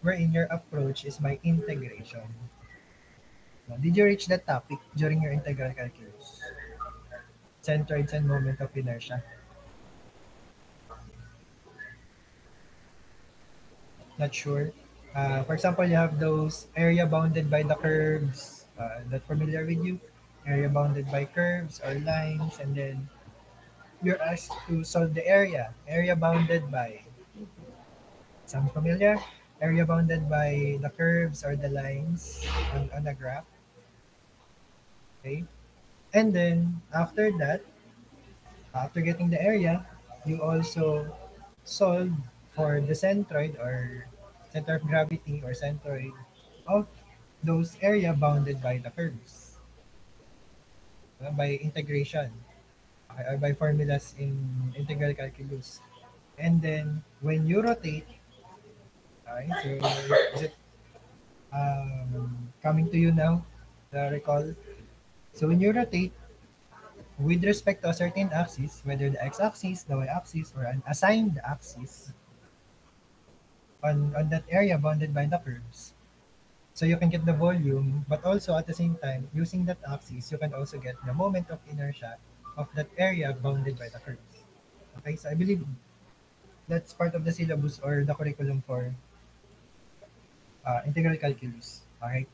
wherein your approach is by integration. Now, did you reach that topic during your integral calculus? Centroids and moment of inertia. Not sure. For example, you have those area bounded by the curves. That familiar with you? Area bounded by curves or lines, and then you're asked to solve the area. Area bounded by. Sound familiar? Area bounded by the curves or the lines on a graph. Okay. And then after that, after getting the area, you also solve for the centroid or center of gravity or centroid of those area bounded by the curves, by integration, or by formulas in integral calculus. And then when you rotate, okay, so is it coming to you now, the recall? So when you rotate with respect to a certain axis, whether the x-axis, the y-axis, or an assigned axis on that area bounded by the curves, so you can get the volume, but also at the same time, using that axis, you can also get the moment of inertia of that area bounded by the curves. Okay, so I believe that's part of the syllabus or the curriculum for integral calculus. Alright,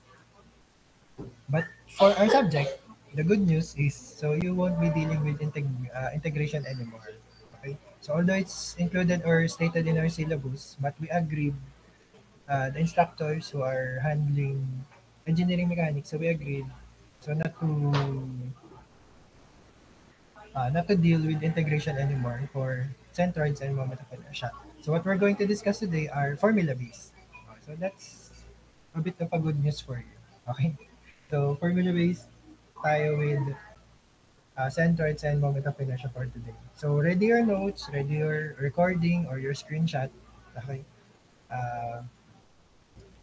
but for our subject, the good news is so you won't be dealing with integration anymore. Okay, so although it's included or stated in our syllabus, but we agreed, the instructors who are handling engineering mechanics, so we agreed so not to deal with integration anymore for centroids and moment of inertia. So what we're going to discuss today are formula based. So that's a bit of a good news for you. Okay? So formula based tayo with centroids and moment of inertia for today. So ready your notes, ready your recording or your screenshot. Okay? Uh,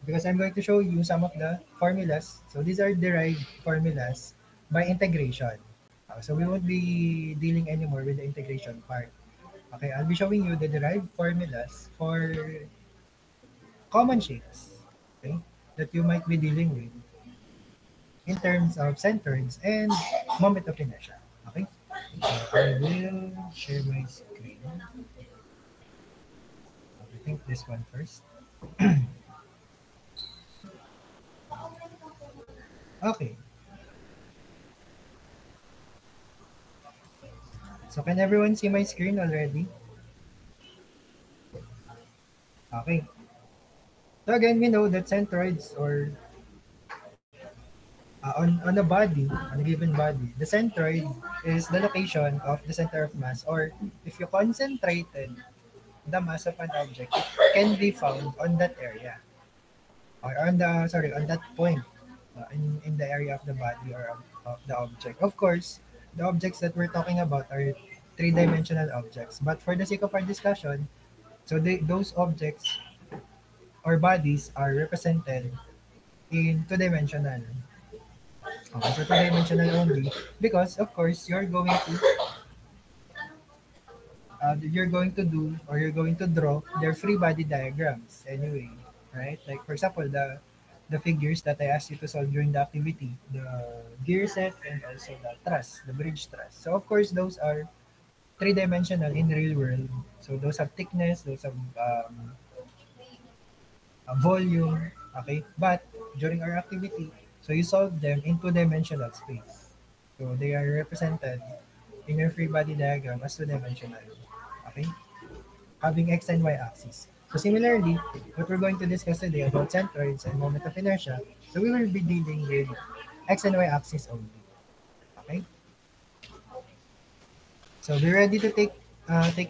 because I'm going to show you some of the formulas. So these are derived formulas by integration. So we won't be dealing anymore with the integration part. Okay, I'll be showing you the derived formulas for common shapes, okay, that you might be dealing with in terms of centroids and moment of inertia. Okay, so I will share my screen. I think this one first. Okay, so can everyone see my screen already? Okay, so again, we know that centroids or on a body, on a given body, the centroid is the location of the center of mass, or if you concentrated the mass of an object, it can be found on that area, or on that point in the area of the body or of the object. Of course, the objects that we're talking about are three-dimensional objects, but for the sake of our discussion, so those objects or bodies are represented in two-dimensional. Okay, so two-dimensional only because of course you're going to do or you're going to draw their free body diagrams anyway, right? Like for example, the figures that I asked you to solve during the activity, the gear set and also the truss, the bridge truss. So of course, those are three-dimensional in real world. So those have thickness, those have volume, okay? But during our activity, so you solve them in two-dimensional space. So they are represented in your free body diagram as two-dimensional, okay? Having x and y axis. So similarly, what we're going to discuss today about centroids and moment of inertia, so we will be dealing with x and y axis only, okay? So be ready to take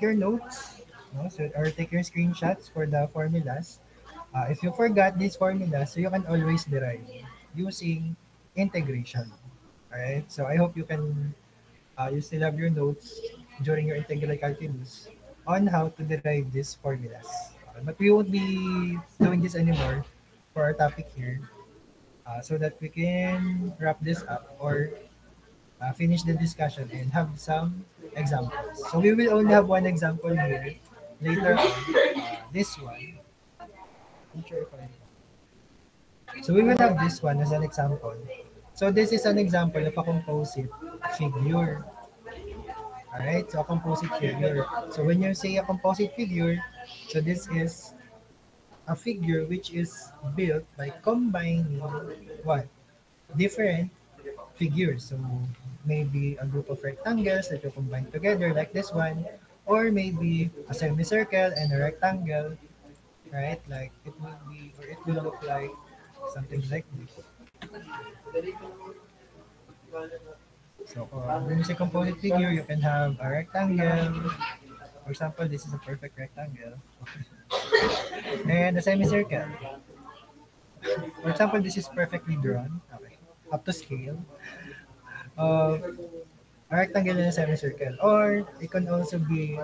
your notes, no? So, or take your screenshots for the formulas. If you forgot these formulas, so you can always derive using integration. Alright, so I hope you still have your notes during your integral calculus on how to derive these formulas. Okay, but we won't be doing this anymore for our topic here, so that we can wrap this up or finish the discussion and have some examples. So we will only have one example here later on, this one. Sure if so we will have this one as an example. So this is an example of a composite figure. Alright, so a composite figure. So when you say a composite figure, so this is a figure which is built by combining what? Different figures. So maybe a group of rectangles that you combine together like this one, or maybe a semicircle and a rectangle, right? Like it will be, or it will look like something like this. So when you say composite figure, you can have a rectangle. For example, this is a perfect rectangle. And a semicircle. For example, this is perfectly drawn. Okay. Up to scale. Uh, a rectangle and a semicircle. Or it can also be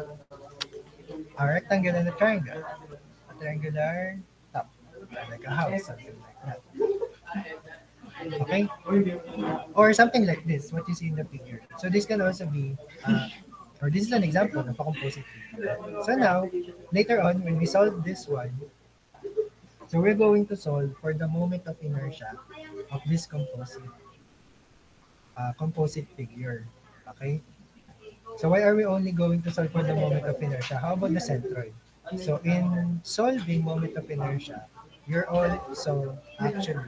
a rectangle and a triangle. A triangular top. Like a house, something like that. Okay? Or something like this, what you see in the figure. So this can also be, or this is an example of a composite figure. So now, later on, when we solve this one, so we're going to solve for the moment of inertia of this composite figure. Okay? So why are we only going to solve for the moment of inertia? How about the centroid? So in solving moment of inertia, you're also actually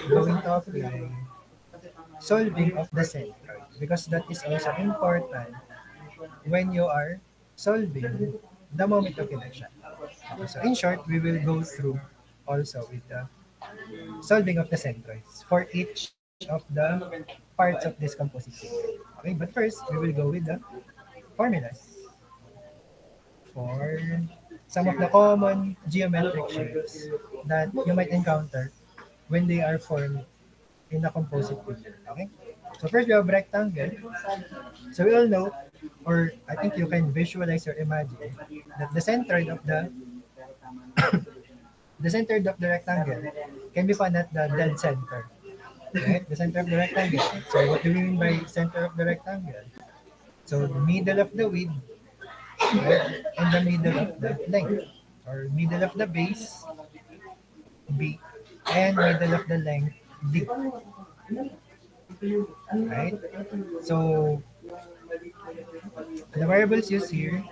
going to apply solving of the centroid because that is also important when you are solving the moment of inertia. Okay, so in short, we will go through also with the solving of the centroids for each of the parts of this composite figure. Okay, but first, we will go with the formulas for some of the common geometric shapes that you might encounter when they are formed in a composite figure. Okay? So first we have rectangle. So we all know, or I think you can visualize or imagine that the centroid of the rectangle can be found at the dead center. Right? The center of the rectangle. So what do we mean by center of the rectangle? So the middle of the width, right? And the middle of the length. Or middle of the base, B, and middle of the length, D. Right? So the variables used here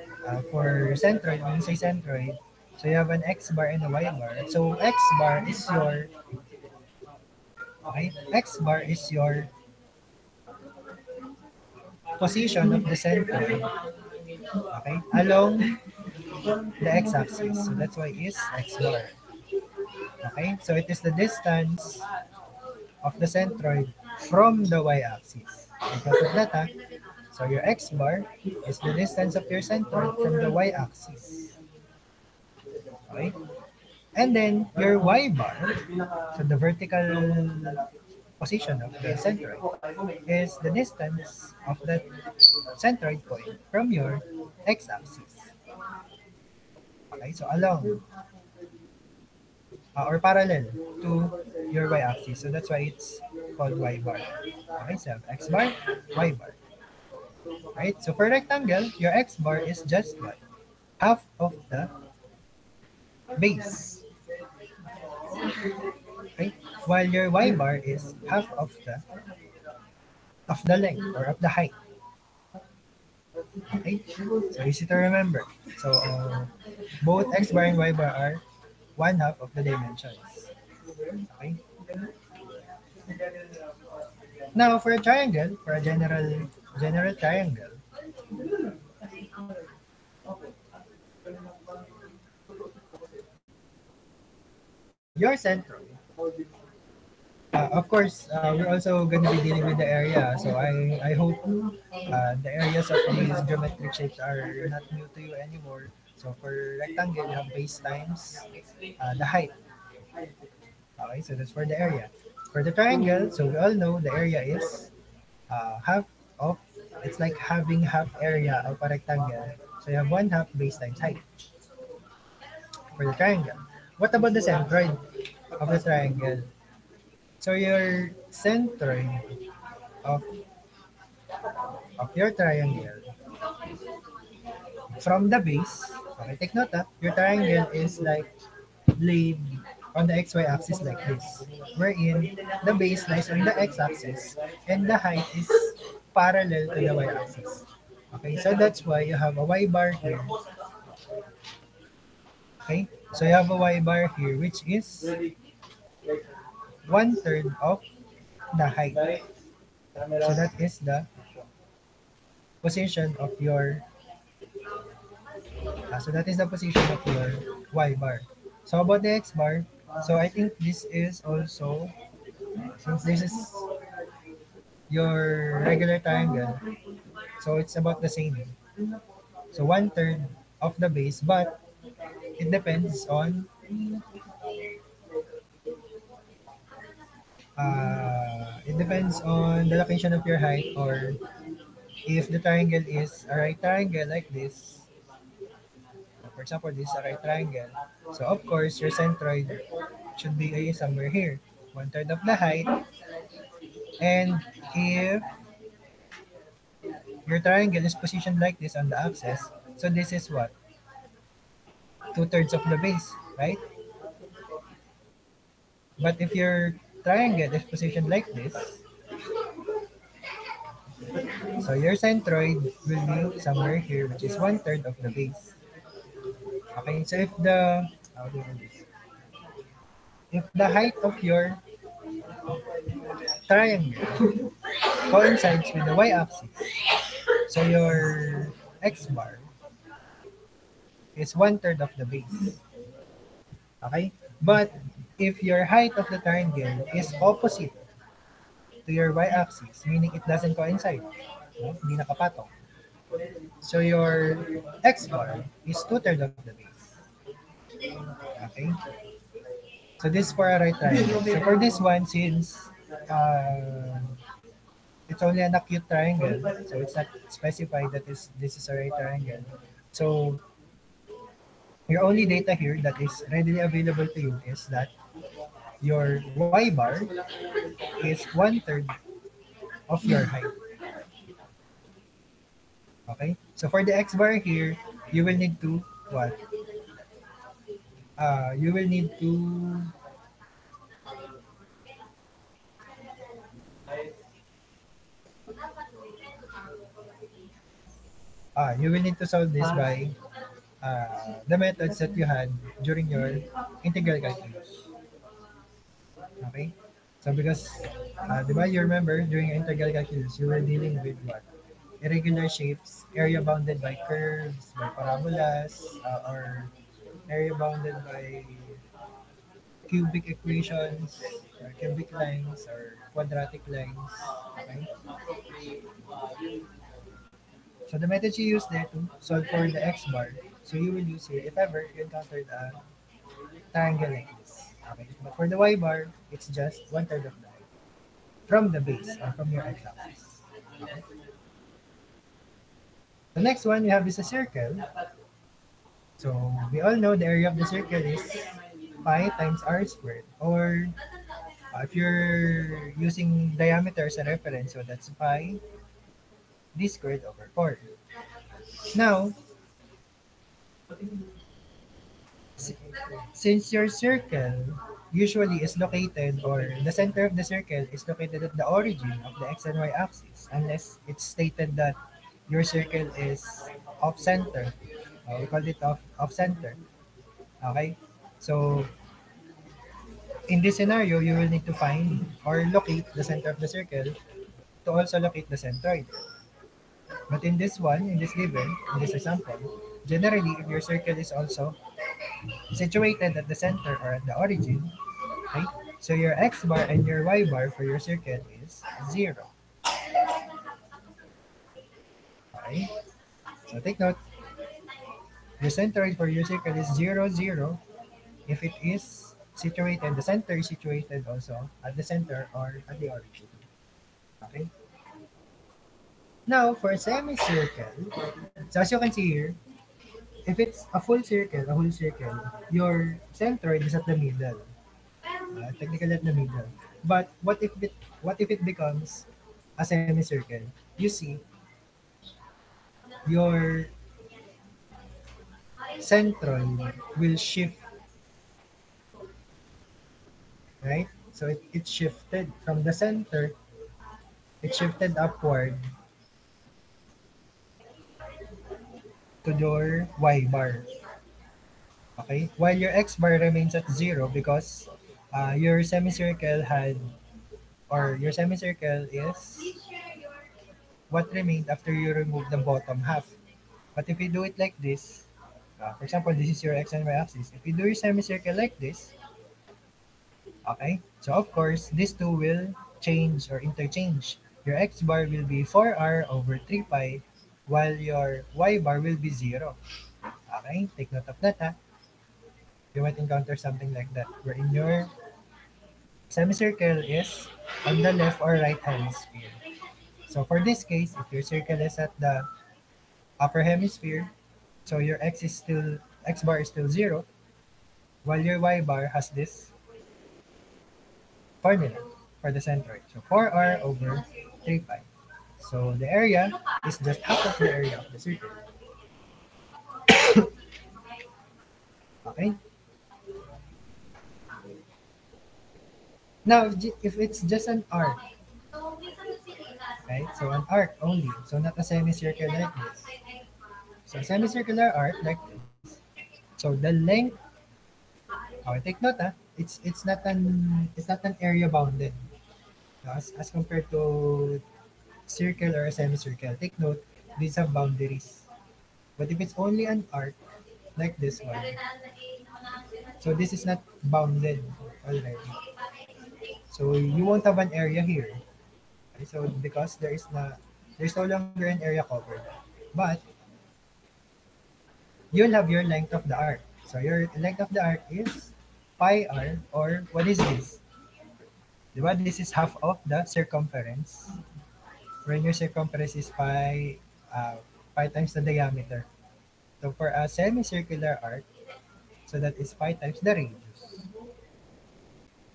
for centroid, when you say centroid, so you have an x bar and a y bar. So x bar is your x bar is your position of the centroid, along the x-axis. So that's why it's x bar. Okay, so it is the distance of the centroid from the y-axis. Because of that, so your x bar is the distance of your centroid from the y-axis. Okay? And then your y bar, so the vertical position of the centroid, is the distance of that centroid point from your x-axis. Okay, so along or parallel to your y-axis. So that's why it's called y bar. Okay, so x bar, y bar. Right? So for rectangle, your x bar is just what? Half of the base. Okay? While your y bar is half of the length or of the height. Okay? So easy to remember. So both x bar and y bar are one half of the dimensions. Okay? Now for a triangle, for a general triangle, your centroid. Of course, we're also going to be dealing with the area. So I hope the areas of these geometric shapes are not new to you anymore. So for rectangle, you have base times the height. Okay, so that's for the area. For the triangle, so we all know the area is half of, it's like having half area of a rectangle. So you have one half base times height for the triangle. What about the centroid of the triangle? So your centroid of, of your triangle from the base, okay, take note, your triangle is like laid on the xy axis like this, wherein the base lies on the x-axis and the height is parallel to the y-axis. Okay, so that's why you have a y bar here. Okay, so you have a y bar here which is 1/3 of the height. So that is the position of your position of your y bar. So about the x bar, so I think this is also, since this is your regular triangle, so it's about the same. So 1/3 of the base, but it depends on the location of your height, or if the triangle is a right triangle like this. For example, this is a right triangle. So of course, your centroid should be somewhere here, 1/3 of the height. And if your triangle is positioned like this on the axis, so this is what? 2/3 of the base, right? But if your triangle is positioned like this, so your centroid will be somewhere here, which is 1/3 of the base. Okay, so how do you do this? If the height of your triangle coincides with the y-axis, so your x bar is 1/3 of the base. Okay? But if your height of the triangle is opposite to your y-axis, meaning it doesn't coincide, no? Hindi nakapatong. So your x bar is 2/3 of the base. Okay? So this is for a right triangle. So for this one, since uh, it's only an acute triangle, so it's not specified that this is a right triangle. So your only data here that is readily available to you is that your y bar is 1/3 of your height. Okay? So for the x bar here, you will need to what? You will need to solve this by the methods that you had during your integral calculus. Okay? So because, di ba, you remember during your integral calculus, you were dealing with what? Irregular shapes, area bounded by curves, by parabolas, or area bounded by cubic equations, or cubic lines, or quadratic lines. Okay? So the method you use there to solve for the x bar, so you will use here if ever you encountered a triangle like this. Okay? But for the y bar, it's just 1/3 of the height from the base or from your x-axis. Okay? The next one you have is a circle. So we all know the area of the circle is pi times r squared, or if you're using diameter as a reference, so that's pi d squared over 4. Now, si- since your circle usually is located, or the center of the circle is located at the origin of the x and y axis, unless it's stated that your circle is off center, we call it off center. Okay? So, in this scenario, you will need to find or locate the center of the circle to also locate the centroid. But in this one, in this example, generally, if your circle is also situated at the center or at the origin, okay, so your x bar and your y bar for your circle is 0. Okay? So take note, the centroid for your circle is 0, 0 if it is situated, the center is situated also at the center or at the origin. Okay? Now, for a semicircle, so as you can see here, if it's a whole circle, your centroid is at the middle, technically at the middle. But what if it becomes a semicircle? You see, your centroid will shift right? So it shifted from the center, it shifted upward to your y bar. Okay? While your x bar remains at 0 because your semicircle had, or your semicircle is what remained after you remove the bottom half. But if you do it like this, for example, this is your x and y axis. If you do your semicircle like this, okay, so of course, these two will change or interchange. Your x bar will be 4r over 3 pi, while your y bar will be 0. Okay, take note of that. Ha? You might encounter something like that, wherein your semicircle is on the left or right hemisphere. So for this case, if your circle is at the upper hemisphere, so your x bar is still 0, while your y bar has this formula for the centroid. So 4r over 3 pi. So the area is just half of the area of the circle. Okay? Now, if it's just an arc, right? So an arc only, so not a semicircle like this. So semicircular arc like this. So the length, okay, take note it's not an area bounded. As compared to circle or a semicircle, take note, these have boundaries. But if it's only an arc, like this one, so this is not bounded already. So you won't have an area here. Okay, so because there's no longer an area covered. But you'll have your length of the arc. So your length of the arc is pi r, or what is this? Diba? This is half of the circumference. When your circumference is pi times the diameter. So for a semicircular arc, so that is pi times the radius.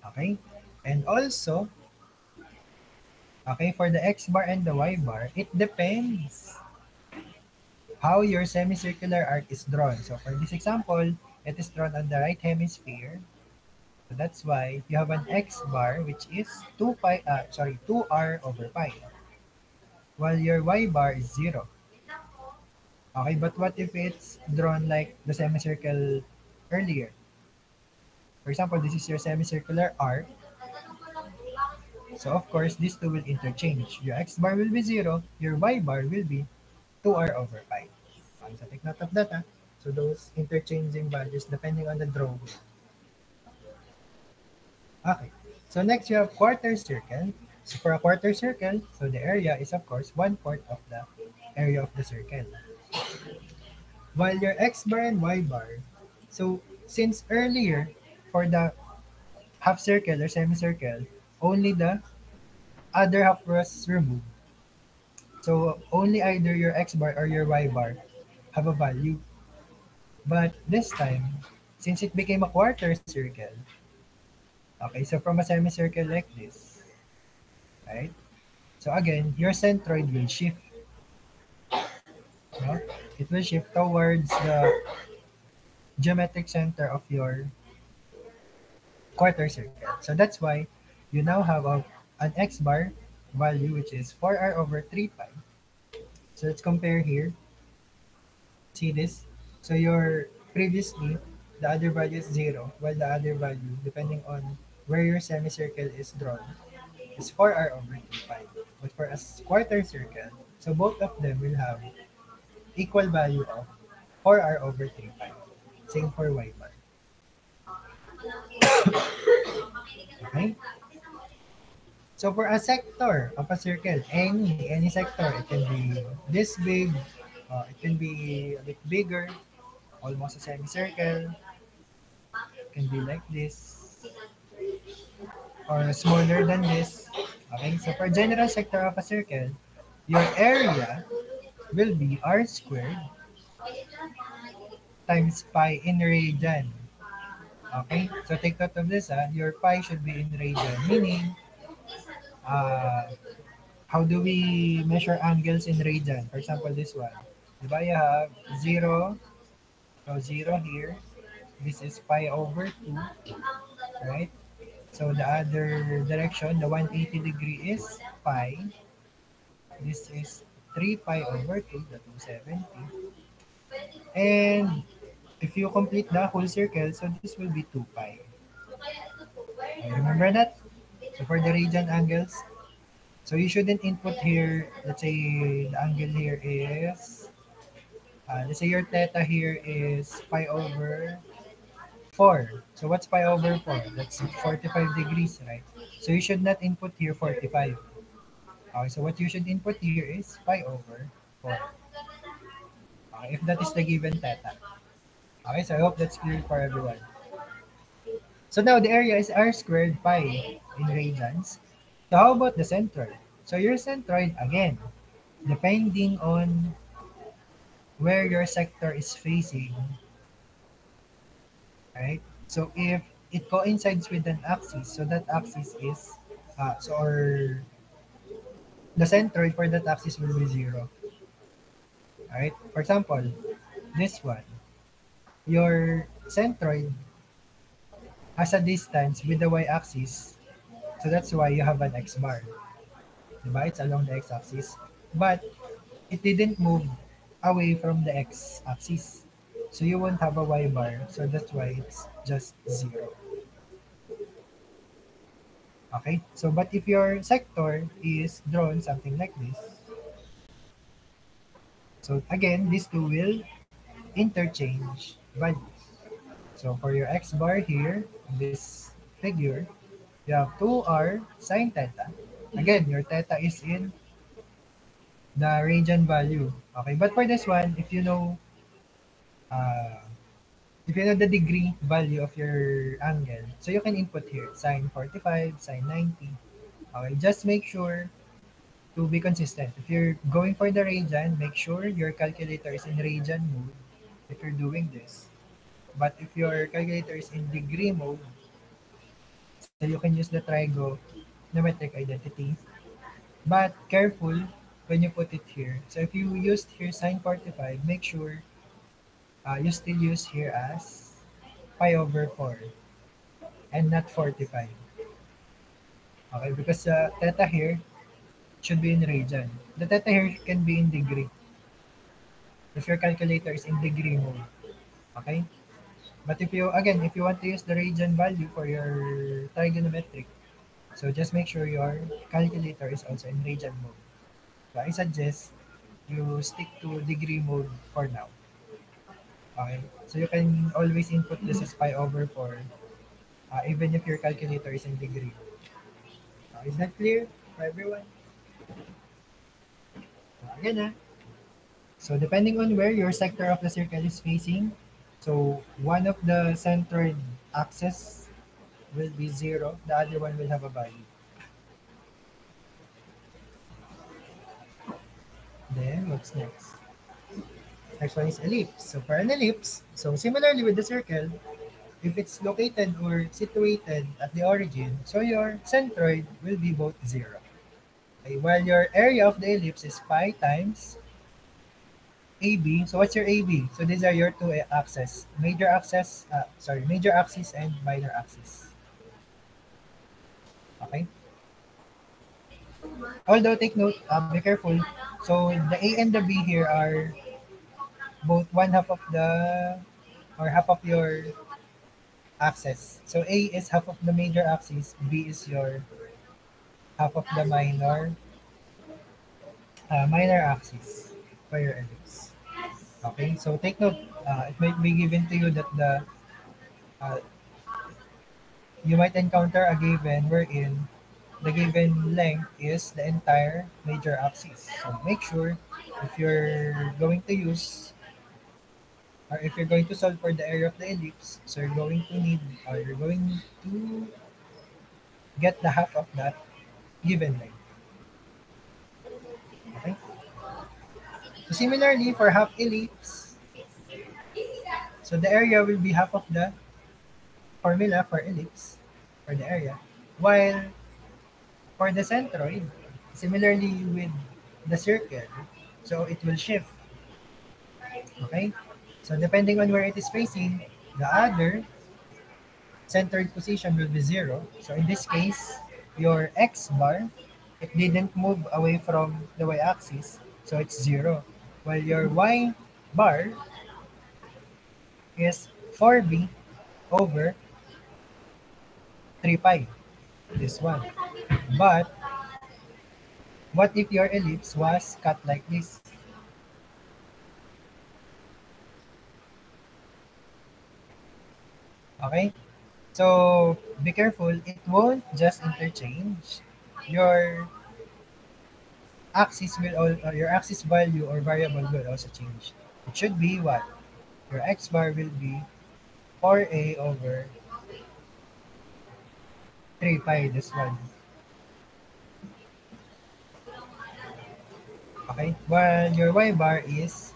Okay? And also, okay, for the x bar and the y bar, it depends how your semicircular arc is drawn. So for this example, it is drawn on the right hemisphere. So that's why you have an x bar which is 2r over pi, while your y bar is 0. Okay, but what if it's drawn like the semicircle earlier? For example, this is your semicircular arc. So of course, these two will interchange. Your x bar will be 0, your y bar will be 2r over pi. Okay, so take note of that. So those interchanging values depending on the drawing. Okay, so next you have quarter circle. So for a quarter circle, so the area is of course 1/4 of the area of the circle. While your x bar and y bar, so since earlier for the half circle or semicircle, only the other half was removed. So only either your x bar or your y bar have a value. But this time, since it became a quarter circle, okay, so from a semicircle like this, right? So again, your centroid will shift. No? It will shift towards the geometric center of your quarter circle. So that's why you now have an x bar value which is 4r over 3 pi. So let's compare here. See this? So your previously, the other value is 0, while the other value, depending on where your semicircle is drawn, is 4r over 3 pi. But for a quarter circle, so both of them will have equal value of 4r over 3 pi. Same for y bar. Okay? So for a sector of a circle, any sector, it can be this big, it can be a bit bigger, almost a semicircle, it can be like this, or smaller than this. Okay, so for general sector of a circle, your area will be r squared times pi in radian. Okay, so take note of this. Your pi should be in radian, meaning, uh, how do we measure angles in radian? For example, this one. Diba you have 0, so 0 here. This is pi over 2, right? So the other direction, the 180 degree is pi. This is 3 pi over 2, the 270. And if you complete the whole circle, so this will be 2 pi. Okay, remember that? So for the radian angles, so you shouldn't input here, let's say the angle here is, let's say your theta here is pi over 4. So what's pi over 4? That's 45 degrees, right? So you should not input here 45. Okay, so what you should input here is pi over 4. Okay, if that is the given theta. Okay, so I hope that's clear for everyone. So now the area is r squared pi in radians. So how about the centroid? So your centroid, again, depending on where your sector is facing, right? So if it coincides with an axis, so that axis is, or the centroid for that axis will be 0. Alright? For example, this one, your centroid has a distance with the y-axis, so that's why you have an x bar. Diba? It's along the x-axis. But it didn't move away from the x-axis. So you won't have a y bar, so that's why it's just 0. Okay? So, but if your sector is drawn something like this, so again, these two will interchange values. So for your x bar here, this figure, you have 2r sine theta. Again, your theta is in the radian value. Okay, but for this one, uh, if you know the degree value of your angle, so you can input here, sine 45, sine 90. Okay, just make sure to be consistent. If you're going for the radian, make sure your calculator is in radian mode if you're doing this. But if your calculator is in degree mode, so you can use the trigonometric identity. But careful when you put it here. So if you used here sine 45, make sure you still use here as pi over 4 and not 45. Okay, because theta here should be in radian. The theta here can be in degree if your calculator is in degree mode. Okay? But if you want to use the radian value for your trigonometric, so just make sure your calculator is also in radian mode. So I suggest you stick to degree mode for now. Okay? So you can always input this as pi over 4, even if your calculator is in degree. Is that clear for everyone? Again, so depending on where your sector of the circle is facing, so one of the centroid axes will be 0, the other one will have a value. Then what's next? Next one is ellipse. So for an ellipse, so similarly with the circle, if it's located or situated at the origin, so your centroid will be both 0. Okay, while your area of the ellipse is pi times AB. So what's your AB? So these are your two axes. Major axis and minor axis. Okay? Although take note, be careful. So the A and the B here are both one half of half of your axis. So A is half of the major axis, B is your half of the minor axis for your ellipse. Okay, so take note, it might be given to you that uh, you might encounter a given wherein the given length is the entire major axis. So make sure if you're going to use or if you're going to solve for the area of the ellipse, so you're going to get the half of that given length. Okay? So similarly for half ellipse, so the area will be half of the formula for ellipse for the area. While for the centroid, similarly with the circle, so it will shift. Okay? So depending on where it is facing, the other centered position will be 0. So in this case, your x bar, it didn't move away from the y-axis, so it's 0. While your y bar is 4b over 3 pi, this one. But what if your ellipse was cut like this? Okay? So be careful, it won't just interchange. Your axis will all, your axis value or variable will also change. It should be what? Your x bar will be 4a over 3 pi, this one. Okay? While your y bar is,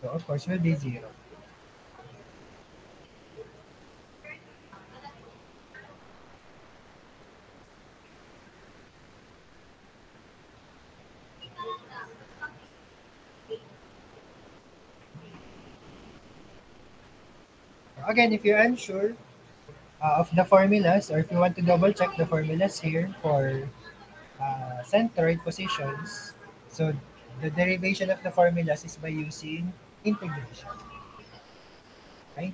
so of course, will be 0. Again, if you're unsure of the formulas, or if you want to double check the formulas here for centroid positions, so the derivation of the formulas is by using integration. Okay?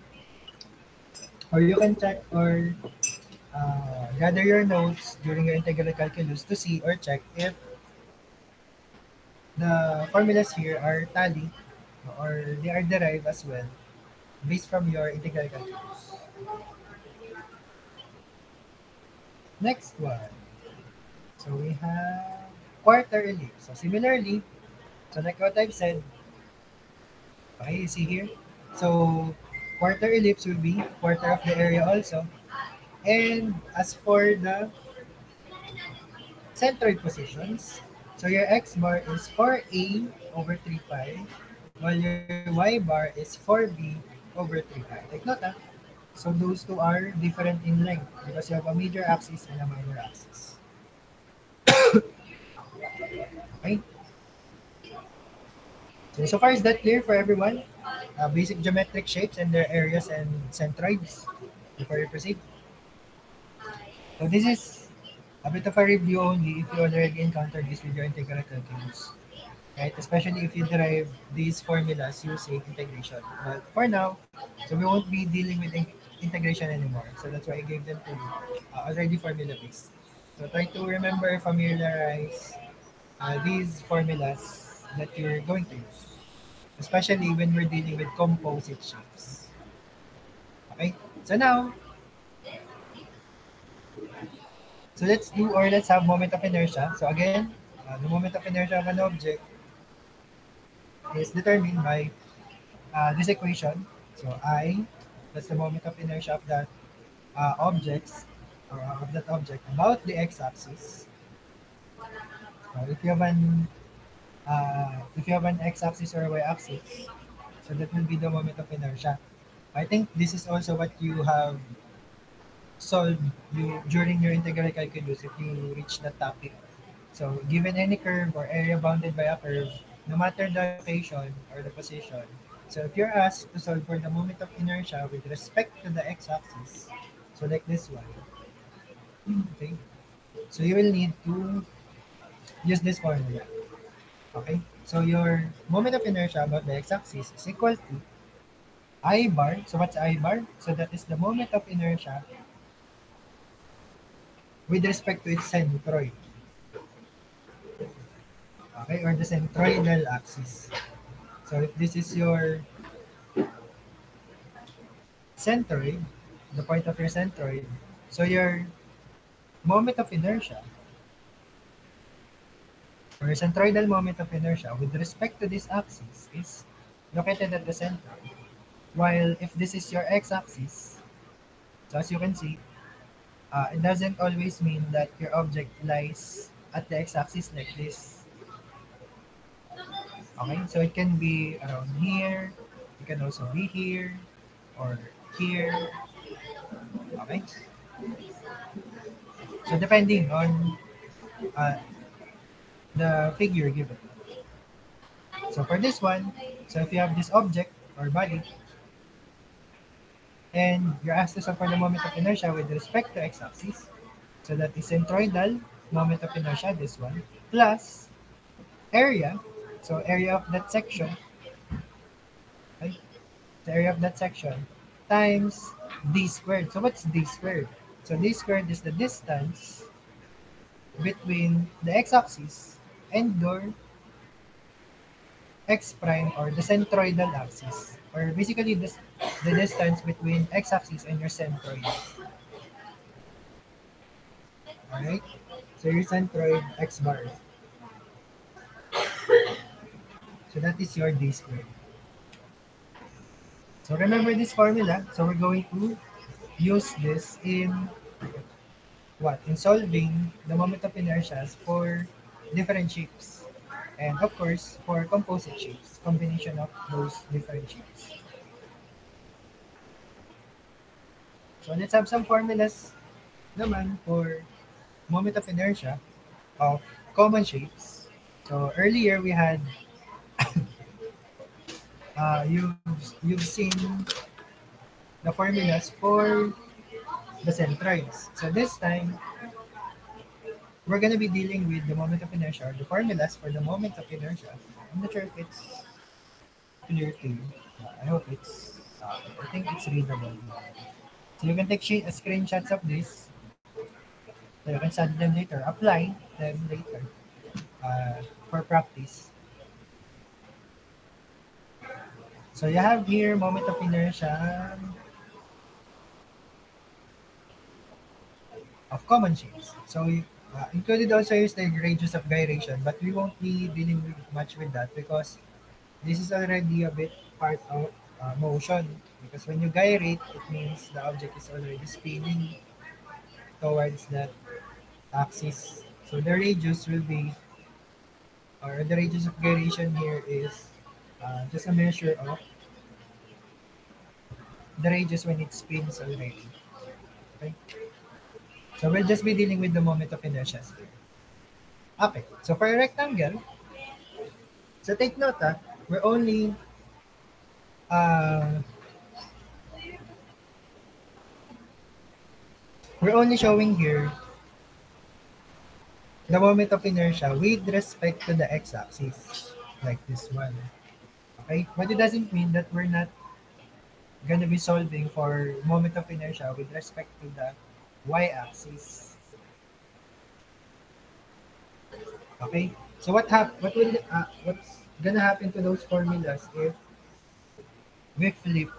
Or you can check or gather your notes during your integral calculus to see or check if the formulas here are tally or they are derived as well based from your integral calculus. Next one. So we have quarter ellipse. So similarly, so like what I've said, okay, you see here. So quarter ellipse will be quarter of the area also. And as for the centroid positions, so your x bar is 4a over 3 pi, while your y bar is 4b over 3 pi. Take note, ah. So those two are different in length because you have a major axis and a minor axis. Okay? So far is that clear for everyone? Basic geometric shapes and their areas and centroids before you proceed. So this is a bit of a review only if you already encountered this with your integral calculus. Right? Especially if you derive these formulas using integration. But for now, so we won't be dealing with integration anymore. So that's why I gave them to you already formula based. So try to remember, familiarize these formulas that you're going to use, especially when we're dealing with composite shapes. Okay? So now, so let's have moment of inertia. So again, the moment of inertia of an object is determined by this equation. So I, that's the moment of inertia of that objects or of that object about the x-axis. If you have an x-axis or a y-axis, so that will be the moment of inertia. I think this is also what you have solved during your integral calculus if you reach that topic. So given any curve or area bounded by a curve, no matter the location or the position, so if you're asked to solve for the moment of inertia with respect to the x-axis, so like this one, okay, so you will need to use this formula. Okay, so your moment of inertia about the x-axis is equal to I bar. So what's I bar? So that is the moment of inertia with respect to its centroid. Okay, or the centroidal axis. So if this is your centroid, the point of your centroid, so your moment of inertia, or your centroidal moment of inertia with respect to this axis is located at the center. While if this is your x-axis, so as you can see, it doesn't always mean that your object lies at the x-axis like this. Okay, so it can be around here, it can also be here, or here. Okay, so depending on uh, the figure given. So for this one, so if you have this object or body, And you're asked to solve for the moment of inertia with respect to x-axis. So that is centroidal moment of inertia, this one, plus area. So area of that section, right? The area of that section times d squared. So what's d squared? So d squared is the distance between the x-axis and your x prime or the centroidal axis. Or basically this, the distance between x-axis and your centroid. Alright? So your centroid x bar. So that is your d squared. So remember this formula. So we're going to use this in what? In solving the moment of inertias for different shapes. And of course, for composite shapes, combination of those different shapes. So let's have some formulas naman for moment of inertia of common shapes. So earlier we had you've seen the formulas for the centroids. So this time we're gonna be dealing with the moment of inertia or the formulas for the moment of inertia. I'm not sure if it's clear to you. I hope it's. I think it's readable. So you can take screenshots of this. So you can study them later. Apply them later for practice. So you have here moment of inertia of common shapes. So included also is the radius of gyration, but we won't be dealing with much with that because this is already a bit part of motion. Because when you gyrate, it means the object is already spinning towards that axis. So the radius will be, or the radius of gyration here is just a measure of the radius when it spins already. Okay? So we'll just be dealing with the moment of inertia here. Okay, so for a rectangle, so take note we're only uh, we're only showing here the moment of inertia with respect to the x-axis, like this one. Okay, but it doesn't mean that we're not gonna be solving for moment of inertia with respect to the y-axis. Okay, so what's gonna happen to those formulas if we flip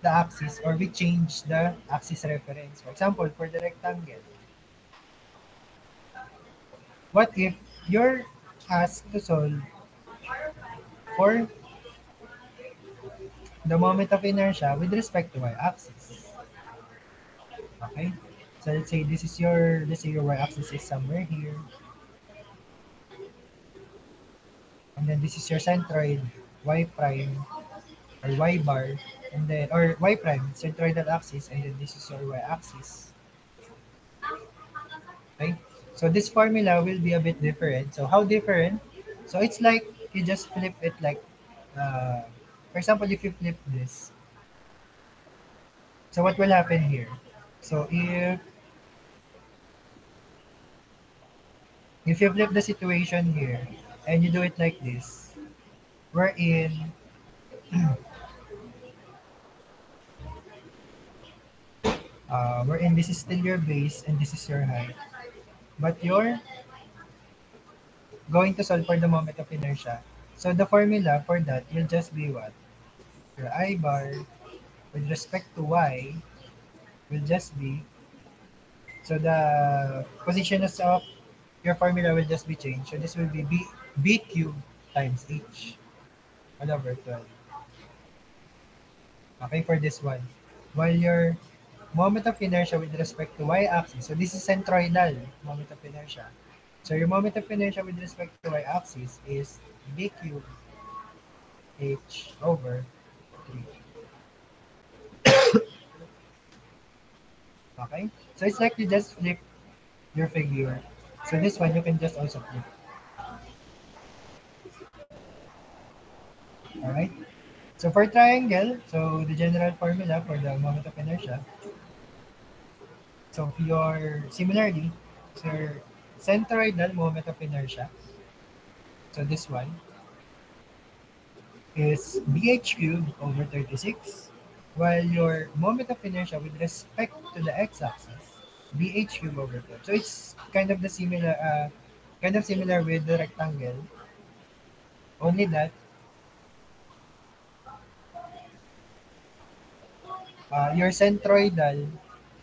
the axis or we change the axis reference? For example, for the rectangle, what if you're asked to solve for the moment of inertia with respect to y-axis? Okay, so let's say your y-axis is somewhere here, and then this is your centroid y prime or y bar, and then or y prime centroidal axis, and then this is your y-axis. Okay, so this formula will be a bit different. So how different? So it's like you just flip it like, for example, if you flip this, so what will happen here? So if you flip the situation here and you do it like this, wherein wherein this is still your base and this is your height, but you're going to solve for the moment of inertia. So the formula for that will just be what? Your I bar with respect to y will just be, so the positions of your formula will just be changed. So this will be b cubed times h all over 12. Okay, for this one. While your moment of inertia with respect to y-axis, so this is centroidal moment of inertia. So your moment of inertia with respect to y-axis is b cubed h over 3. Okay? So it's like you just flip your figure. So this one you can just also flip. Alright? So for triangle, so the general formula for the moment of inertia, so your similarly, so your centroidal moment of inertia, so this one is bh cubed over 36, while your moment of inertia with respect to the x-axis, bh cubed over 12. So it's kind of similar with the rectangle, only that your centroidal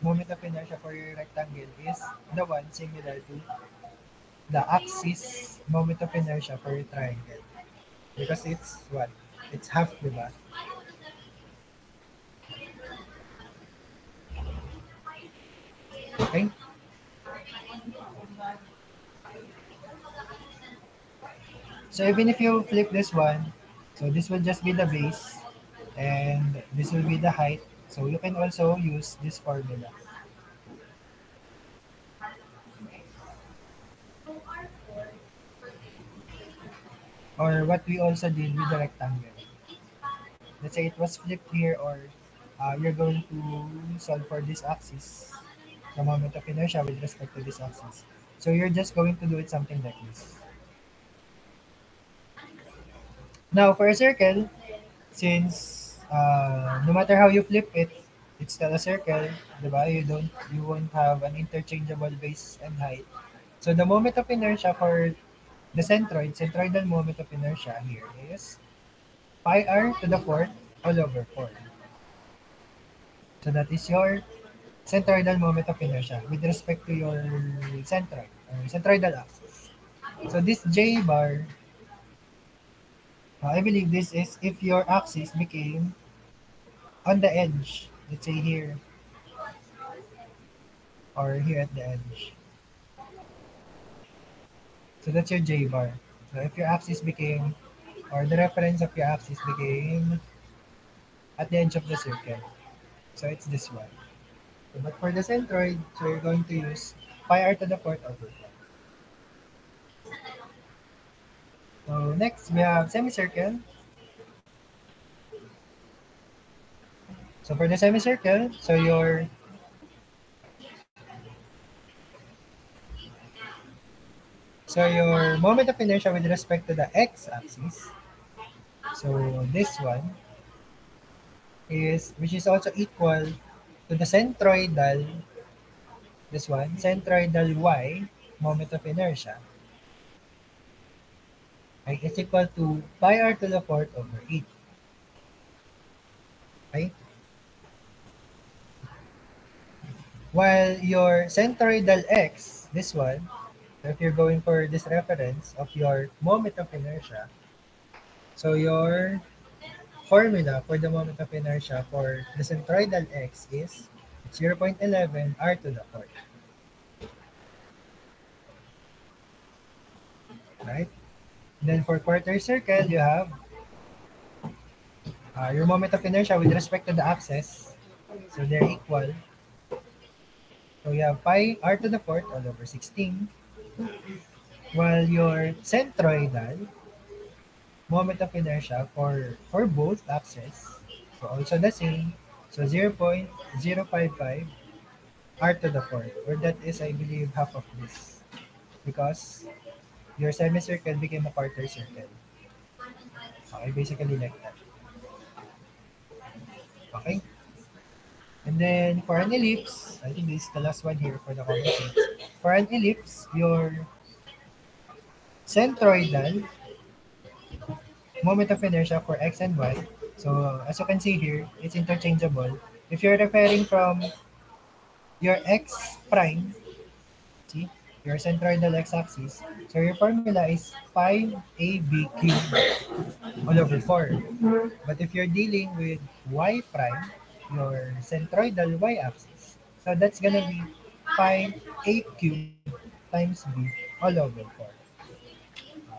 moment of inertia for your rectangle is the one similar to the axis moment of inertia for your triangle. Because it's what? It's half, diba? Okay? So even if you flip this one, so this will just be the base and this will be the height. So you can also use this formula. Or what we also did with the rectangle. Let's say it was flipped here, or you're going to solve for this axis, the moment of inertia with respect to this axis. So you're just going to do it something like this. Now for a circle, since no matter how you flip it, it's still a circle, diba? You won't have an interchangeable base and height. So the moment of inertia for the centroidal moment of inertia here is pi r to the fourth all over 4. So that is your centroidal moment of inertia with respect to your centroidal axis. So this J bar, I believe this is if your axis became on the edge, let's say here or here at the edge. So that's your J bar. So if your axis became, or the reference of your axis became at the edge of the circle. So it's this one. So, but for the centroid, so you're going to use pi r to the fourth over 4. So next, we have semicircle. So for the semicircle, so your moment of inertia with respect to the x-axis, so this one is, which is also equal to the centroidal, this one, centroidal y, moment of inertia, right, is equal to pi r to the fourth over 8. Okay? While your centroidal x, this one, so if you're going for this reference of your moment of inertia, so your formula for the moment of inertia for the centroidal x is 0.11 r to the fourth, right? Then for quarter circle, you have your moment of inertia with respect to the axis. So they're equal. So you have pi r to the fourth all over 16. While your centroidal moment of inertia for both axes, so also the same. So 0.055 r to the fourth, or that is, I believe, half of this. Because your semicircle became a quarter circle. Okay, basically like that. Okay? And then for an ellipse, I think this is the last one here for the conversations. For an ellipse, your centroidal moment of inertia for x and y. So as you can see here, it's interchangeable. If you're referring from your x prime, see, your centroidal x-axis, so your formula is pi ab cubed all over 4. But if you're dealing with y prime, your centroidal y-axis, so that's gonna be pi a cubed times b all over 4.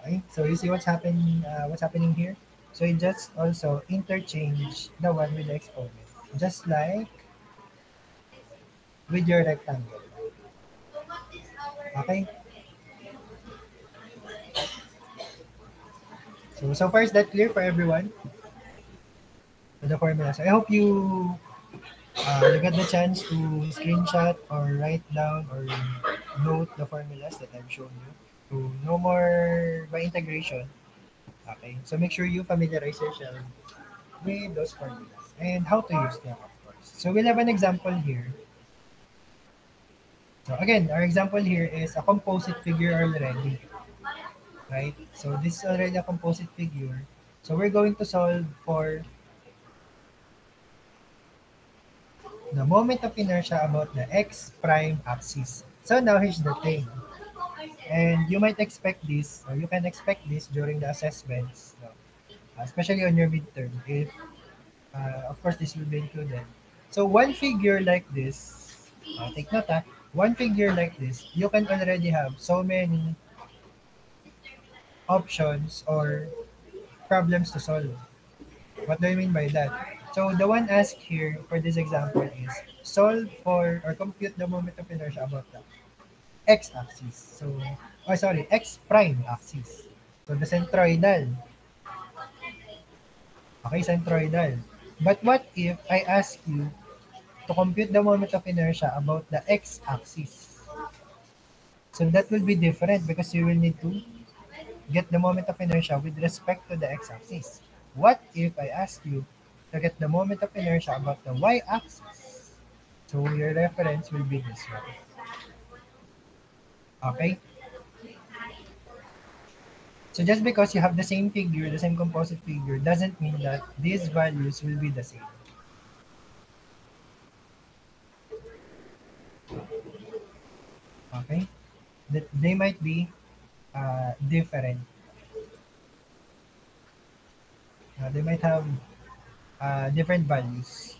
Okay, so you see what's happening here? So you just also interchange the one with the exponent, just like with your rectangle. Okay, so far is that clear for everyone? the formula. So I hope you got the chance to screenshot or write down or note the formulas that I've shown you to know more by integration. Okay, so make sure you familiarize yourself with those formulas and how to use them, of course. So we'll have an example here. So again, our example here is a composite figure already, right? So this is already a composite figure. So we're going to solve for the moment of inertia about the x prime axis. So now here's the thing. And you might expect this, or you can expect this during the assessments, no? Especially on your midterm, if, of course, this will be included. So one figure like this, take note, one figure like this, you can already have so many options or problems to solve. What do I mean by that? So the one asked here for this example is solve for or compute the moment of inertia about the x-axis. So, oh sorry, x prime axis. So the centroidal. Okay, centroidal. But what if I ask you to compute the moment of inertia about the x-axis? So that will be different because you will need to get the moment of inertia with respect to the x-axis. What if I ask you to get the moment of inertia about the y-axis? So your reference will be this one. Okay? So just because you have the same figure, the same composite figure, doesn't mean that these values will be the same. Okay? That they might be different. They might have different values.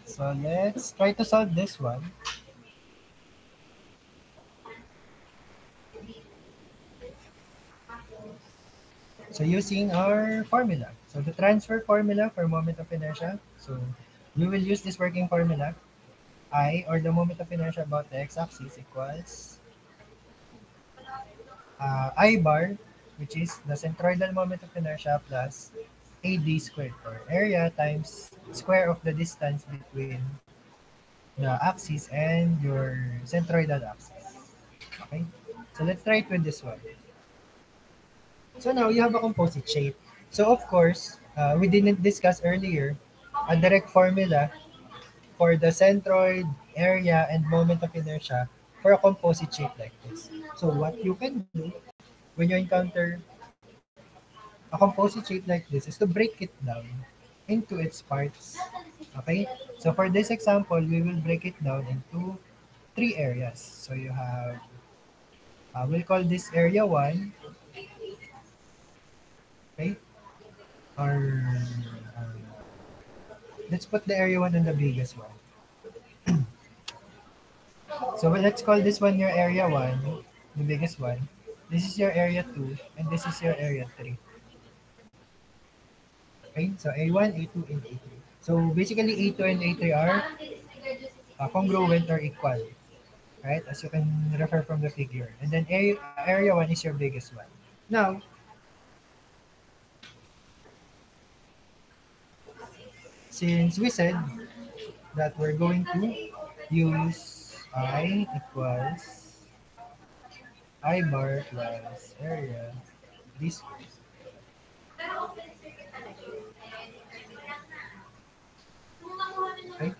So let's try to solve this one. So using our formula. So the transfer formula for moment of inertia. So we will use this working formula. I, or the moment of inertia about the x-axis, equals I bar, which is the centroidal moment of inertia, plus AD squared, or area times square of the distance between the axis and your centroidal axis. Okay? So let's try it with this one. So now you have a composite shape. So of course, we didn't discuss earlier a direct formula for the centroid, area, and moment of inertia for a composite shape like this. So what you can do when you encounter a composite shape like this is to break it down into its parts. Okay? So for this example, we will break it down into three areas. So you have, we'll call this area 1, okay? Or let's put the area 1 on the biggest one. So let's call this one your area 1, the biggest one. This is your area 2, and this is your area 3. Okay? So A1, A2, and A3. So basically A2 and A3 are congruent or equal, right? As you can refer from the figure. And then area 1 is your biggest one. Now, since we said that we're going to use I equals I bar plus area this way. Okay?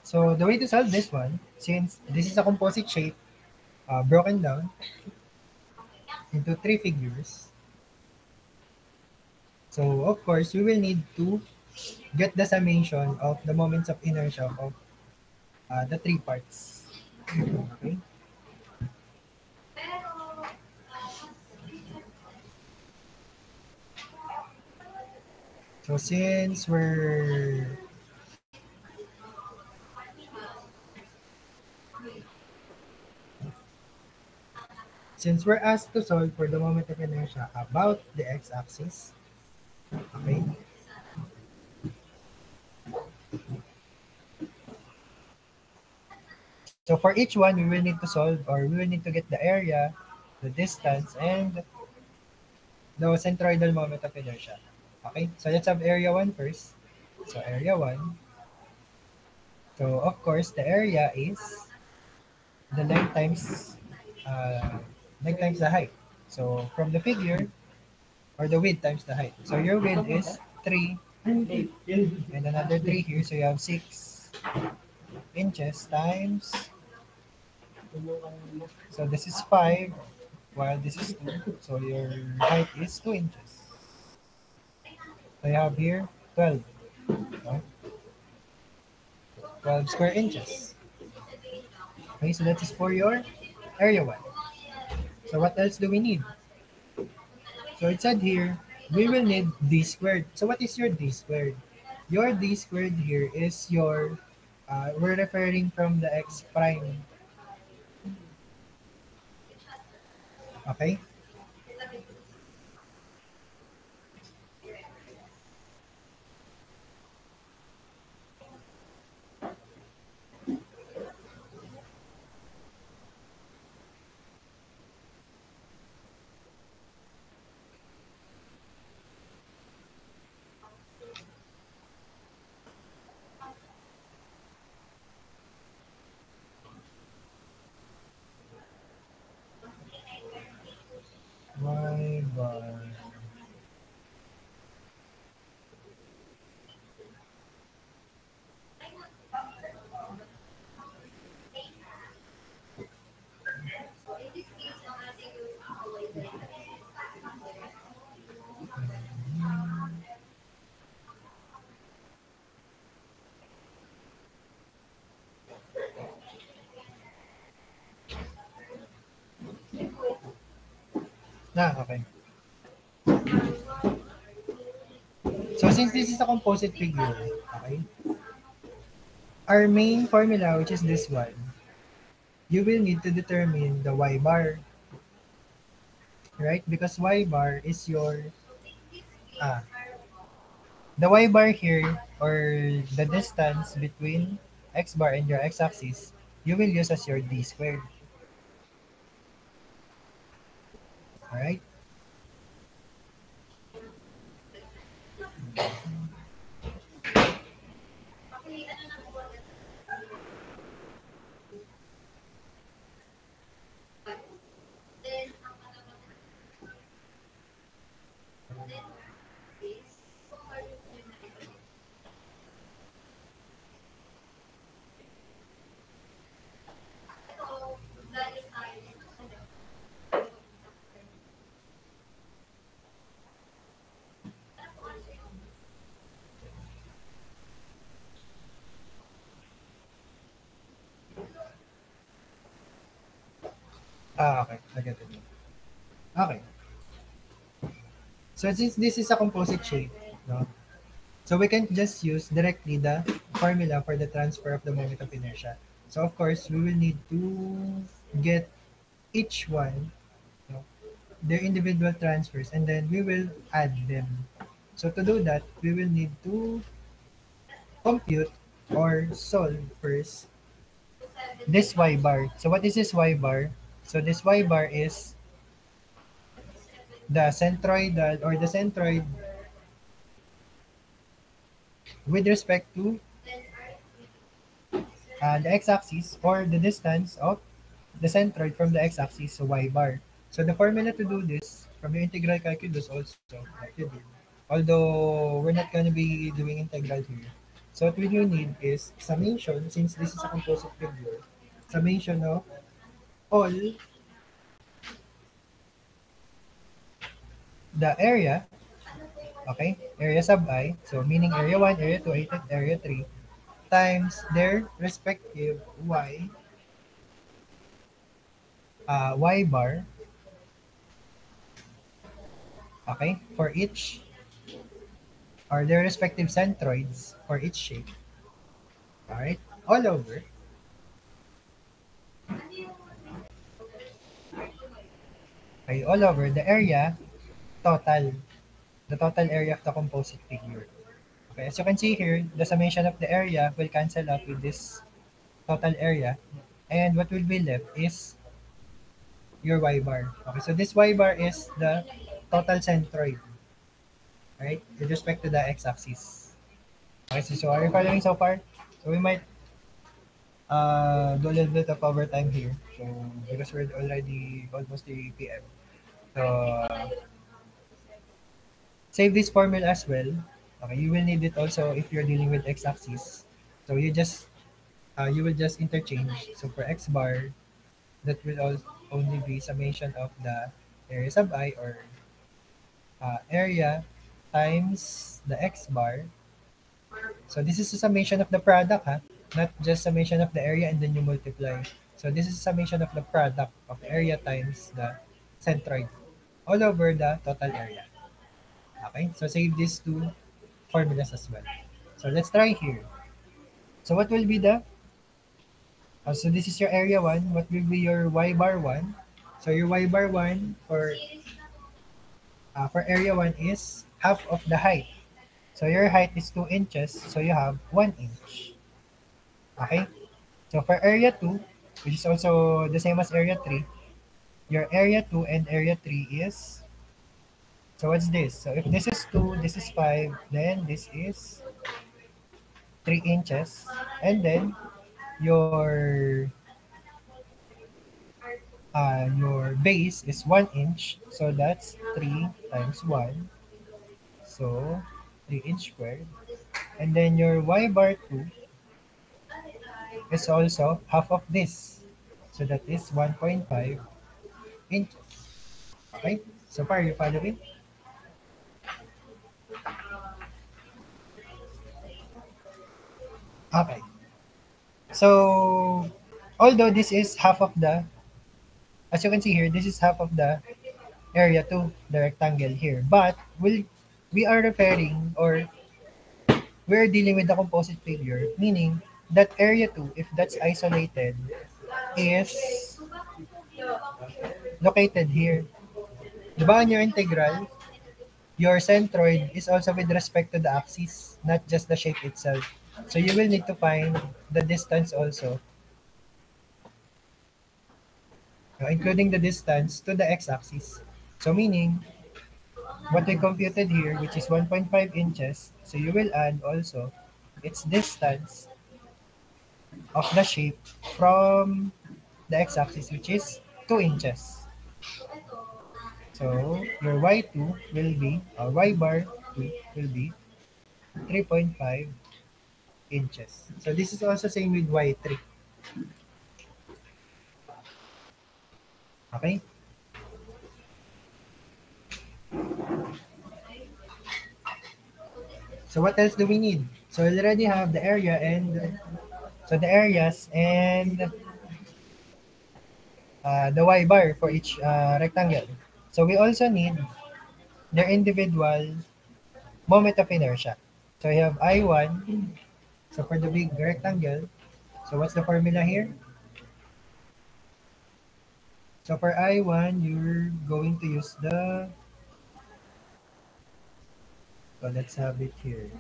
So the way to solve this one, since this is a composite shape broken down into three figures, so of course we will need to get the summation of the moments of inertia of the three parts. Okay? So since Since we're asked to solve for the moment of inertia about the x-axis, okay? So for each one, we will need to solve or we will need to get the area, the distance, and the centroidal moment of inertia. Okay, so let's have area 1 first. So area 1. So of course, the area is the uh, length times the height. So from the figure, or the width times the height. So your width is 3 and another 3 here. So you have 6 inches times. So this is 5 while this is 2. So your height is 2 inches. So you have here 12. No? 12 square inches. Okay, so that is for your area 1. So what else do we need? So it said here, we will need d squared. So what is your d squared? Your d squared here is your, we're referring from the x prime. Okay? Y bar. Okay. So since this is a composite figure, okay, our main formula, which is this one, you will need to determine the y bar, right? Because y bar is your, ah, the y bar here, or the distance between x bar and your x-axis, you will use as your d squared. Alright? Okay. I get it. Okay. So since this is a composite shape, no? So we can just use directly the formula for the transfer of the moment of inertia. So of course, we will need to get each one, no, their individual transfers, and then we will add them. So to do that, we will need to compute or solve first this y bar. So what is this y bar? So this y bar is the centroidal or the centroid with respect to the x-axis, or the distance of the centroid from the x-axis, so y bar. So the formula to do this from your integral calculus also, like you did, although we're not going to be doing integral here. So what we do need is summation, since this is a composite figure, summation of all the area, okay, area sub I, so meaning area 1, area 2, area 3, times their respective y bar, okay, for each, or their respective centroids for each shape. Alright? All over. Okay, all over the area total, the total area of the composite figure. Okay, as you can see here, the summation of the area will cancel out with this total area, and what will be left is your y bar. Okay, so this y bar is the total centroid, right, with respect to the x-axis. Okay, so are you following so far? So we might do a little bit of overtime here. So because we're already almost 3 p.m. So save this formula as well. Okay, you will need it also if you're dealing with x-axis. So you will just interchange. So for x bar, that will only be summation of the area sub I, or area times the x bar. So this is a summation of the product, ha? Not just summation of the area and then you multiply. So this is a summation of the product of area times the centroid all over the total area. Okay, so save these two formulas as well. So let's try here. So what will be so this is your area 1. What will be your y bar 1? So your y bar 1 for area 1 is half of the height. So your height is 2 inches, so you have 1 inch. Okay? So for area 2, which is also the same as area 3, your area 2 and area 3 is, so what's this? So if this is 2, this is 5, then this is 3 inches. And then your base is 1 inch. So that's 3 times 1. So 3 inch squared. And then your y bar 2 is also half of this. So that is 1.5 inches. Okay? So far, you following? Okay. So, although this is half of as you can see here, this is half of the area to the rectangle here. But we are referring, or we're dealing with the composite figure, meaning that area 2, if that's isolated, is located here. Diba on your integral, your centroid is also with respect to the axis, not just the shape itself. So you will need to find the distance also, including the distance to the x-axis. So meaning, what we computed here, which is 1.5 inches, so you will add also its distance of the shape from the x-axis, which is 2 inches. So your y2 will be, or y bar 2 will be 3.5 inches. So this is also same with y3. Okay? So what else do we need? So we already have the area and so the areas and the y bar for each rectangle. So we also need their individual moment of inertia. So we have I1. So for the big rectangle, so what's the formula here? So for I1, you're going to use so let's have it here.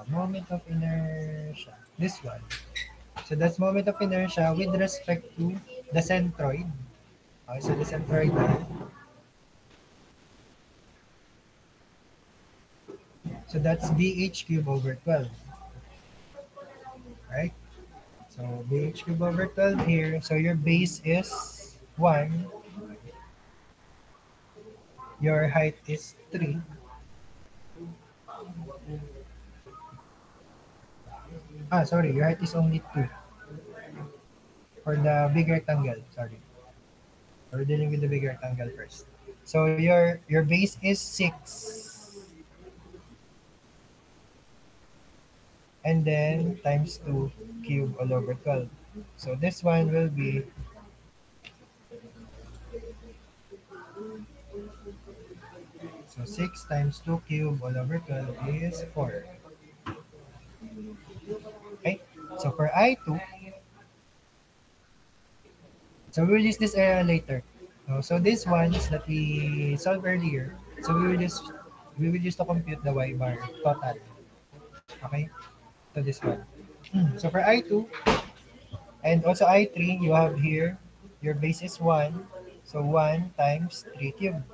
Moment of inertia. This one. So that's moment of inertia with respect to the centroid. Okay, so the centroid, so that's BH cube over 12. Right? So BH cube over 12 here. So your base is 1. Your height is 3. Sorry. Your height is only 2 for the big rectangle. Sorry. We're dealing with the big rectangle first. So your base is 6. And then times 2 cube all over 12. So this one will be, so 6 times 2 cube all over 12 is 4. Okay? So for I2, so we'll use this area later. So these ones that we solved earlier, so we will use to compute the y bar total. Okay? So this one. So for I2 and also I3, you have here your base is 1. So 1 times 3 cubed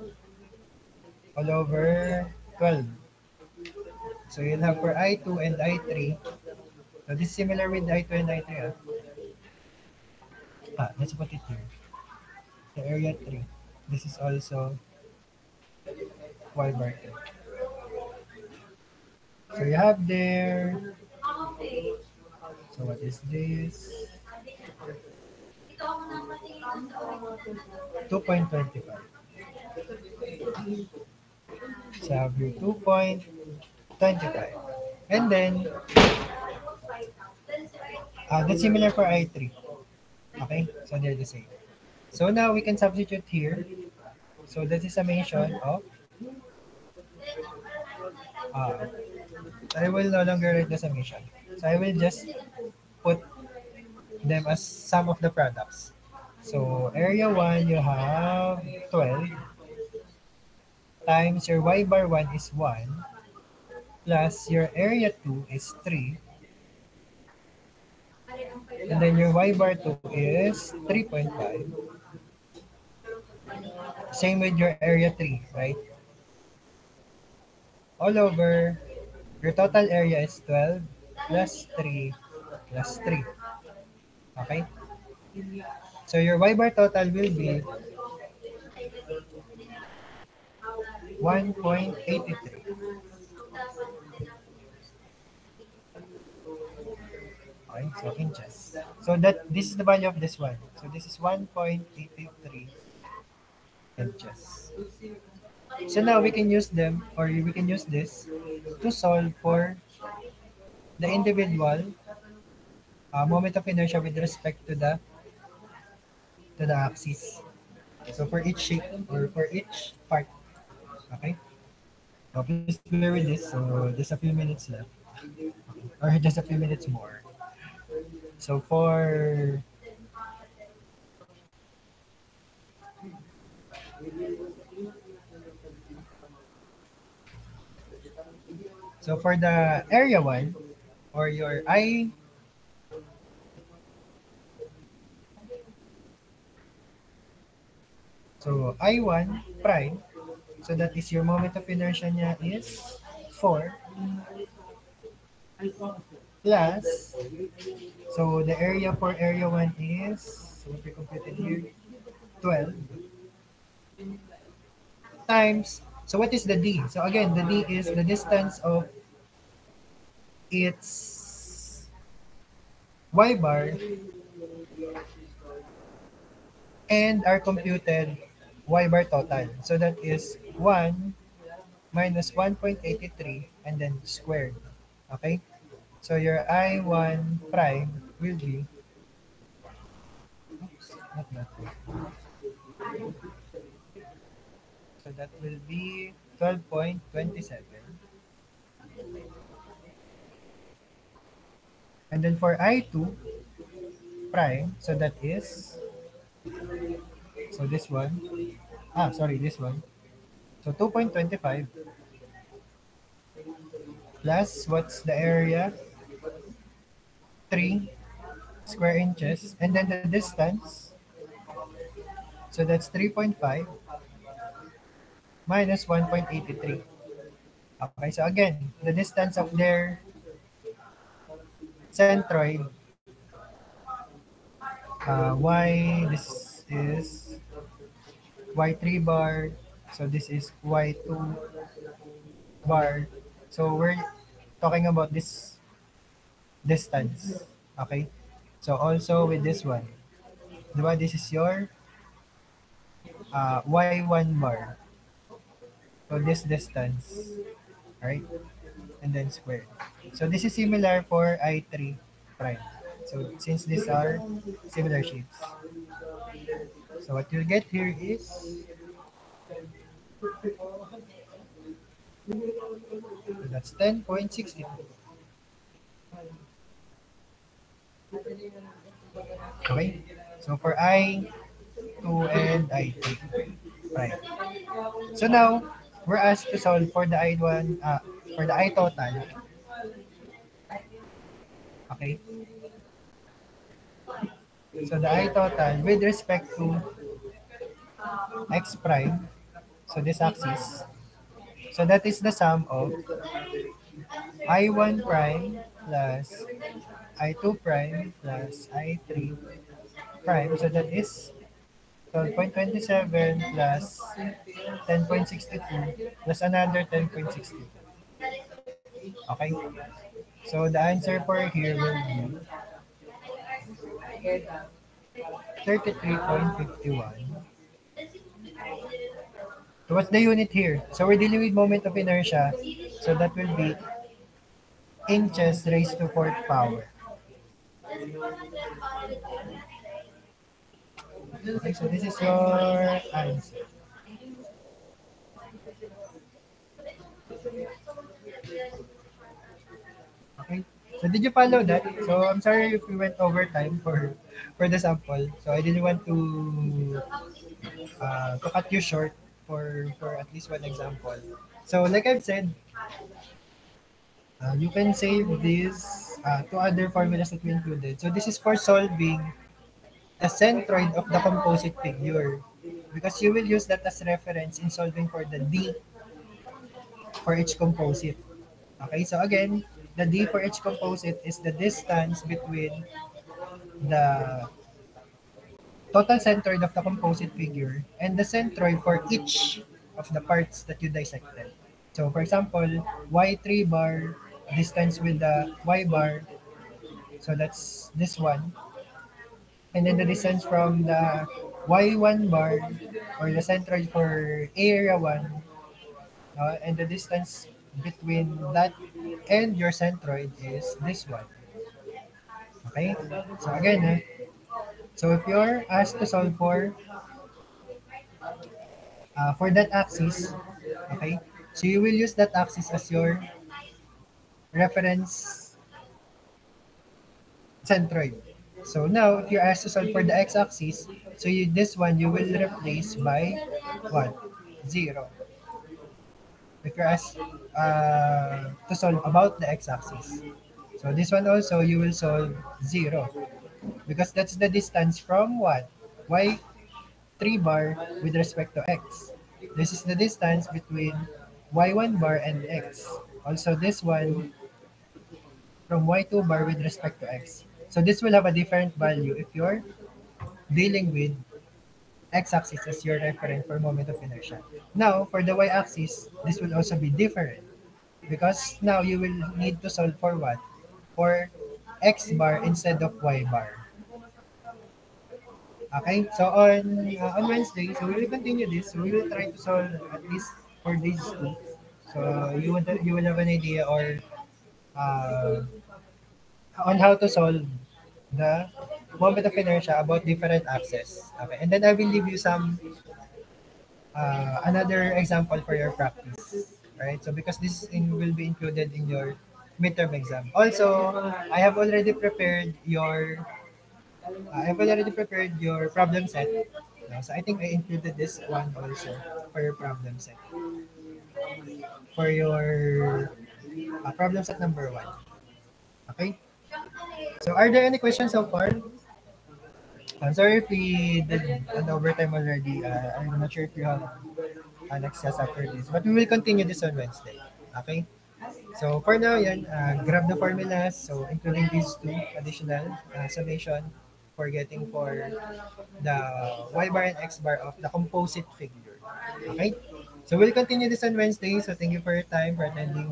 all over 12. So you'll have for I2 and I3. So this is similar with I2 and I3. Let's put it here. The area 3. This is also y bar 3. So you have there. So what is this? 2.25. So I have your 2.25. And then, that's similar for I3. Okay? So they're the same. So now we can substitute here. So that is a summation of, uh, I will no longer write the summation. So I will just put them as sum of the products. So area 1, you have 12 times your y bar 1 is 1 plus your area 2 is 3 and then your y bar 2 is 3.5. Same with your area 3, right? All over, your total area is 12 plus 3 plus 3. Okay? So your y bar total will be 1.83. Okay, so inches. So that this is the value of this one. So this is 1.83 inches. So now we can use them or we can use this to solve for the individual moment of inertia with respect to the axis. So for each shape or for each part. Okay? So please bear with this. So just a few minutes left. Or just a few minutes more. So for the area one or your I1 prime, so that is your moment of inertia niya is 4 plus, so the area for area 1 is, so what we computed here, 12 times, so what is the D? So again, the D is the distance of its y bar and our computed y bar total. So that is 1 minus 1.83 and then squared. Okay? So your I1 prime will be, not that way. So that will be 12.27. And then for I2 prime, so that is, so this one, sorry, this one. So 2.25 plus what's the area? 3 square inches. And then the distance, so that's 3.5 minus 1.83. Okay, so again, the distance of their centroid, this is y3 bar, so this is y2 bar. So we're talking about this distance. Okay? So also with this one, diba, this is your y1 bar. So this distance, right? And then squared. So this is similar for I3 prime. So since these are similar shapes. So what you'll get here is, so that's 10.62. Okay? So for I 2, and I3 prime. So now, we're asked to solve for the I1, for the I total. Okay? So the I total with respect to x prime, so this axis, so that is the sum of I1 prime plus I2 prime plus I3 prime. So that is 12.27 plus 10.62 plus another 10.62. Okay? So the answer for here will be 33.51. So what's the unit here? So we're dealing with moment of inertia. So that will be inches raised to fourth power. Okay, so this is your answer. Okay. So did you follow that? So I'm sorry if we went over time for the sample. So I didn't want to cut you short for at least one example. So like I've said, you can save these two other formulas that we included. So this is for solving the centroid of the composite figure because you will use that as reference in solving for the D for each composite. Okay, so again, the D for each composite is the distance between the total centroid of the composite figure and the centroid for each of the parts that you dissected. So for example, Y3 bar distance with the Y bar, so that's this one. And then the distance from the Y1 bar or the centroid for area 1, and the distance between that and your centroid is this one. Okay? So again, so if you're asked to solve for that axis, okay, so you will use that axis as your reference centroid. So now, if you're asked to solve for the x-axis, so this one you will replace by what? 0. If you're asked to solve about the x-axis. So this one also, you will solve 0. Because that's the distance from what? Y3 bar with respect to x. This is the distance between y1 bar and x. Also this one from y2 bar with respect to x. So this will have a different value if you're dealing with x-axis as your reference for moment of inertia. Now, for the y-axis, this will also be different because now you will need to solve for what? For x bar instead of y bar. Okay, so on Wednesday, so we will continue this. So we will try to solve at least for these two. So you will have an idea or uh, on how to solve the moment of inertia about different axes. Okay, and then I will leave you some another example for your practice. Right, so because will be included in your midterm exam. Also, I have already prepared your problem set. So I think I included this one also for your problem set. For your problem set number 1. Okay? So are there any questions so far? I'm sorry if we did an overtime already. I'm not sure if you have an excess after this. But we will continue this on Wednesday. Okay? So for now, yan, grab the formulas. So including these two additional summation for getting for the y bar and x bar of the composite figure. Okay? So we'll continue this on Wednesday. So thank you for your time for attending.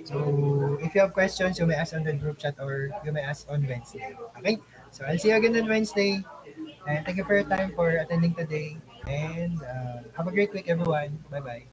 So if you have questions, you may ask on the group chat or you may ask on Wednesday. Okay? So I'll see you again on Wednesday. And thank you for your time for attending today. And have a great week, everyone. Bye-bye.